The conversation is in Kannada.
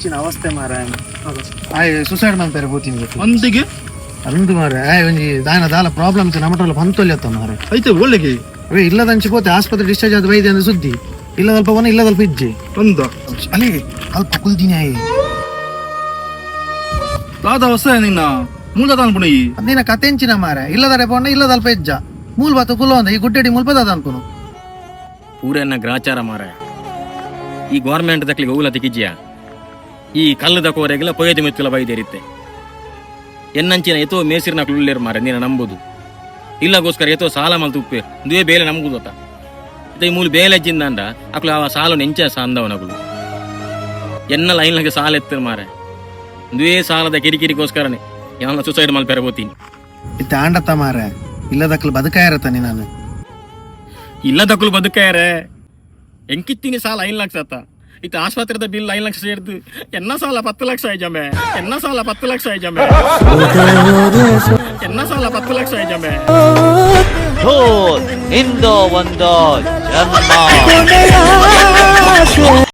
ಎಂಚಿನ ಅವಸ್ಥೆ ಮಾರ ಆಯ್ ಸುಸೈಡ್ ಮಾಡ್ತಾರೆ ಬೋತಿಂಗ್ ಒಂದಿಗೆ ಅಂದು ಮಾರ ಒಂಜಿ ದಾನ ದಾಲ ಪ್ರಾಬ್ಲಮ್ಸ್ ನಮ್ಮಟ್ರಲ್ಲ ಬಂತೊಲ್ಯತ್ತ ಮಾರ ಐತೆ ಒಳ್ಳೆಗೆ ಅವೇ ಇಲ್ಲದಂಚಿ ಪೋತೆ ಆಸ್ಪತ್ರೆ ಡಿಸ್ಚಾರ್ಜ್ ಆದ ವೈದ್ಯ ಅಂದ್ರೆ ಸುದ್ದಿ ಇಲ್ಲದಲ್ಪ ಒನ ಇಲ್ಲದಲ್ಪ ಇಜ್ಜೆ ಒಂದ ಅಲ್ಲಿ ಅಲ್ಪ ಕುಲ್ದಿನಿ ಆಯ್ ದಾದ ಹೊಸ ನಿನ್ನ ಮೂಲ ಅನ್ಪುಣ ಈ ಅದಿನ ಕತೆಂಚಿನ ಮಾರ ಇಲ್ಲದರೆ ಪೋಂಡ ಇಲ್ಲದಲ್ಪ ಇಜ್ಜ ಮೂಲ್ ಬಾತು ಕುಲ್ಲ ಈ ಗುಡ್ಡೆಡಿ ಮುಲ್ಪದ ಅನ್ಕೊನು ಪೂರನ್ನ ಗ್ರಾಚಾರ ಮಾರ ಈ ಗೌರ್ಮೆಂಟ್ ದಕ್ಲಿಗೆ ಊಲ ತಿಕ್ಕಿಜ್ಯ ಈ ಕಲ್ಲದ ಕೋರೆಗೆಲ್ಲ ಪೊಯ್ಯದ ಮೆತ್ತುಲ ಬೈದೇರಿತ್ತೆ ಎನ್ನಂಚಿನ ಎತ್ತೋ ಮೇಸಿರ್ನ ಕುಳ್ಳಿರ್ ಮಾರ ನೀನ ನಂಬುದು ಇಲ್ಲಗೋಸ್ಕರ ಎತ್ತೋ ಸಾಲ ಮಲ್ ತುಪ್ಪೆ ದುವೆ ಬೇಲೆ ನಂಬುದತ್ತ ಈ ಮೂಲ ಬೇಲೆ ಜಿಂದ ಅಕ್ಲು ಆ ಸಾಲ ನೆಂಚ ಅಂದವನಗಳು ಎನ್ನ ಲೈನ್ಲಗೆ ಸಾಲ ಎತ್ತರು ಮಾರ ದುವೇ ಸಾಲದ ಕಿರಿಕಿರಿಗೋಸ್ಕರನೇ ಯಾವ ಸುಸೈಡ್ ಮಲ್ಪೆರ ಹೋತೀನಿ ಇತ್ತ ಆಂಡತ್ತ ಮಾರ ಇಲ್ಲದಕ್ಕಲು ಬದುಕಾಯಿರತ್ತಾನೆ ನಾನು ಇಲ್ಲದಕ್ಕಲು ಬದುಕಾರೆ ಎಂಕಿತ್ತೀನಿ ಸಾಲ 5 ಲಕ್ಷ ಅತ್ತ ಇತ್ತ ಆಸ್ಪತ್ರೆದ ಬಿಲ್ 5 ಲಕ್ಷ ಸೇರ್ದು ಎನ್ನ ಸಾಲ 10 ಲಕ್ಷ ಆಯ್ಜಮೆ ಎನ್ನ ಸಾಲ 10 ಲಕ್ಷ ಆಯ್ಜಮೆ ಎನ್ನ ಸಾಲ 10 ಲಕ್ಷ ಆಯ್ಜಮೆ ಇಂದೋ ಒಂದು ಜನ್ಮ